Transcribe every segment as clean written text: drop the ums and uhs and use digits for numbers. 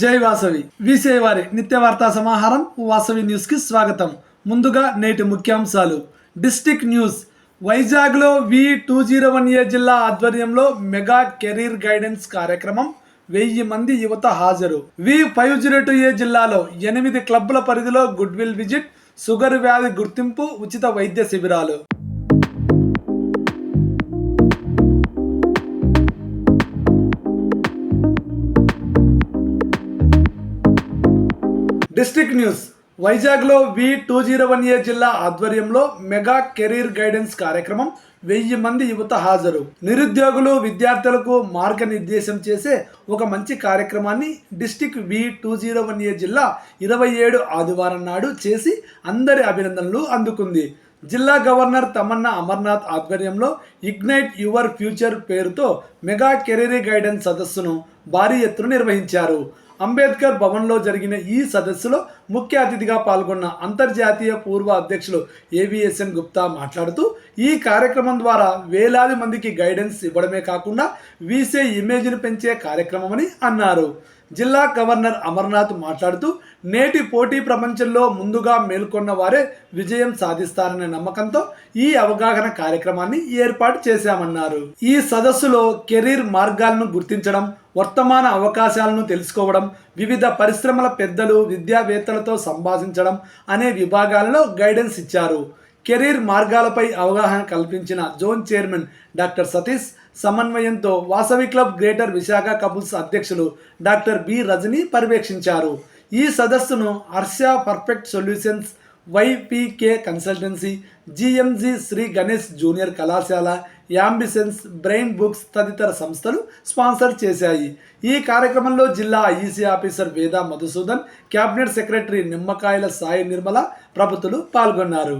జై వాసవి వీసే వారి నిత్య వార్తా సమాహారం వాసవి న్యూస్ కి స్వాగతం. ముందుగా నేటి ముఖ్యాంశాలు. District news. వైజాగ్లో V201A జిల్లా ఆధ్వర్యంలో మెగా కెరీర్ గైడెన్స్ కార్యక్రమం. 1000 మంది యువత హాజరు. V502A జిల్లాలో 8 క్లబ్ల పరిధిలో గుడ్ విల్ విజిట్, షుగర్ వ్యాధి గుర్తింపు, ఉచిత వైద్య శిబిరాలు. District news. వైజాగ్లో V201A జిల్లా ఆధ్వర్యంలో మెగా కెరీర్ గైడెన్స్ కార్యక్రమం. 1000 మంది యువత హాజరు. నిరుద్యోగులు, విద్యార్థులకు మార్గనిర్దేశం చేసే ఒక మంచి కార్యక్రమాన్ని డిస్ట్రిక్ట్ V201A జిల్లా 27 ఆదివారం నాడు చేసి అందరి అభినందనలు అందుకుంది. జిల్లా గవర్నర్ తమన్నా అమర్నాథ్ ఆధ్వర్యంలో ఇగ్నైట్ యువర్ ఫ్యూచర్ పేరుతో మెగా కెరీర్ గైడెన్స్ సదస్సును భారీ ఎత్తున నిర్వహించారు. అంబేద్కర్ భవన్లో జరిగిన ఈ సదస్సులో ముఖ్య అతిథిగా పాల్గొన్న అంతర్జాతీయ పూర్వ అధ్యక్షులు AVSN గుప్తా మాట్లాడుతూ, ఈ కార్యక్రమం ద్వారా వేలాది మందికి గైడెన్స్ ఇవ్వడమే కాకుండా వీసే ఇమేజ్ను పెంచే కార్యక్రమమని అన్నారు. జిల్లా గవర్నర్ అమర్నాథ్ మాట్లాడుతూ, నేటి పోటీ ప్రపంచంలో ముందుగా మేల్కొన్న వారే విజయం సాధిస్తారనే నమ్మకంతో ఈ అవగాహన కార్యక్రమాన్ని ఏర్పాటు చేశామన్నారు. ఈ సదస్సులో కెరీర్ మార్గాలను గుర్తించడం, వర్తమాన అవకాశాలను తెలుసుకోవడం, వివిధ పరిశ్రమల పెద్దలు, విద్యావేత్తలతో సంభాషించడం అనే విభాగాలలో గైడెన్స్ ఇచ్చారు. కెరీర్ మార్గాలపై అవగాహన కల్పించిన జోన్ చైర్మన్ డాక్టర్ సతీష్ సమన్వయంతో Vasavi club greater Visakha couples అధ్యక్షులు డాక్టర్ B రజని పర్యవేక్షించారు. ఈ సదస్సును Harsha perfect solutions, YPK consultancy, GMG Sri Ganesh junior కళాశాల, యాంబిసెన్స్, బ్రెయిన్ బుక్స్ తదితర సంస్థలు స్పాన్సర్ చేశాయి. ఈ కార్యక్రమంలో జిల్లా IEC ఆఫీసర్ వేదా మధుసూదన్, క్యాబినెట్ సెక్రటరీ నిమ్మకాయల సాయి నిర్మల ప్రభుత్వలు పాల్గొన్నారు.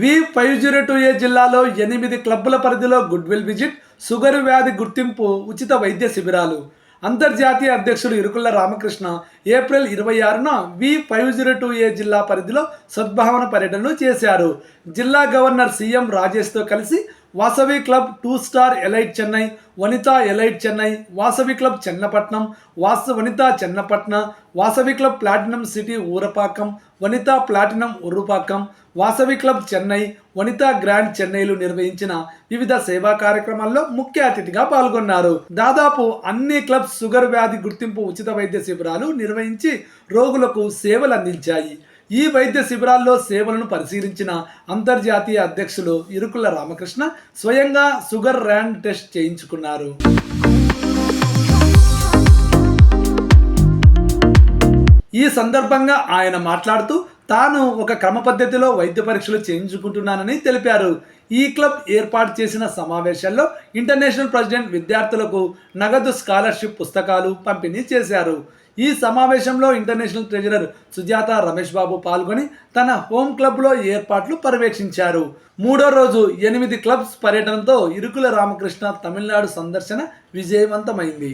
V502A జిల్లాలో 8 క్లబ్ల పరిధిలో గుడ్ విల్ విజిట్, షుగర్ వ్యాధి గుర్తింపు, ఉచిత వైద్య శిబిరాలు. అంతర్జాతీయ అధ్యక్షుడు ఇరుకుల రామకృష్ణ ఏప్రిల్ 26న V502A జిల్లా పరిధిలో సద్భావన పర్యటనలు చేశారు. జిల్లా గవర్నర్ CM రాజేష్తో కలిసి Vasavi club 2 star elite Chennai, Vanitha elite Chennai, Vasavi club Chennapatnam, Vanitha Chennapatna, Vasavi club platinum city Urapakkam, Vanitha platinum Urrupakkam, Vasavi club Chennai, Vanitha grand చెన్నైలు నిర్వహించిన వివిధ సేవా కార్యక్రమాల్లో ముఖ్య అతిథిగా పాల్గొన్నారు. దాదాపు అన్ని క్లబ్స్ షుగర్ వ్యాధి గుర్తింపు, ఉచిత వైద్య శిబిరాలు నిర్వహించి రోగులకు సేవలు అందించాయి. ఈ వైద్య శిబిరాల్లో సేవలను పరిశీలించిన అంతర్జాతీయ అధ్యక్షులు ఇరుకుల రామకృష్ణ స్వయంగా షుగర్ ర్యాండ్ టెస్ట్ చేయించుకున్నారు. ఈ సందర్భంగా ఆయన మాట్లాడుతూ, తాను ఒక క్రమ పద్ధతిలో వైద్య పరీక్షలు చేయించుకుంటున్నానని తెలిపారు. ఈ క్లబ్ ఏర్పాటు చేసిన సమావేశాల్లో ఇంటర్నేషనల్ ప్రెసిడెంట్ విద్యార్థులకు నగదు స్కాలర్షిప్ పుస్తకాలు పంపిణీ చేశారు. ఈ సమావేశంలో ఇంటర్నేషనల్ ట్రెజరర్ సుజాత రమేష్ బాబు పాల్గొని తన హోమ్ క్లబ్లో ఏర్పాట్లు పర్యవేక్షించారు. 3వ రోజు 8 క్లబ్స్ పర్యటనతో ఇరుకుల రామకృష్ణ తమిళనాడు సందర్శన విజయవంతమైంది.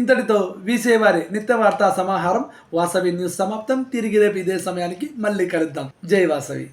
ఇంతటితో వీసేవారి నిత్య వార్తా సమాహారం వాసవి న్యూస్ సమాప్తం. తిరిగి రేపు ఇదే సమయానికి మళ్ళీ కలుద్దాం. జై వాసవి.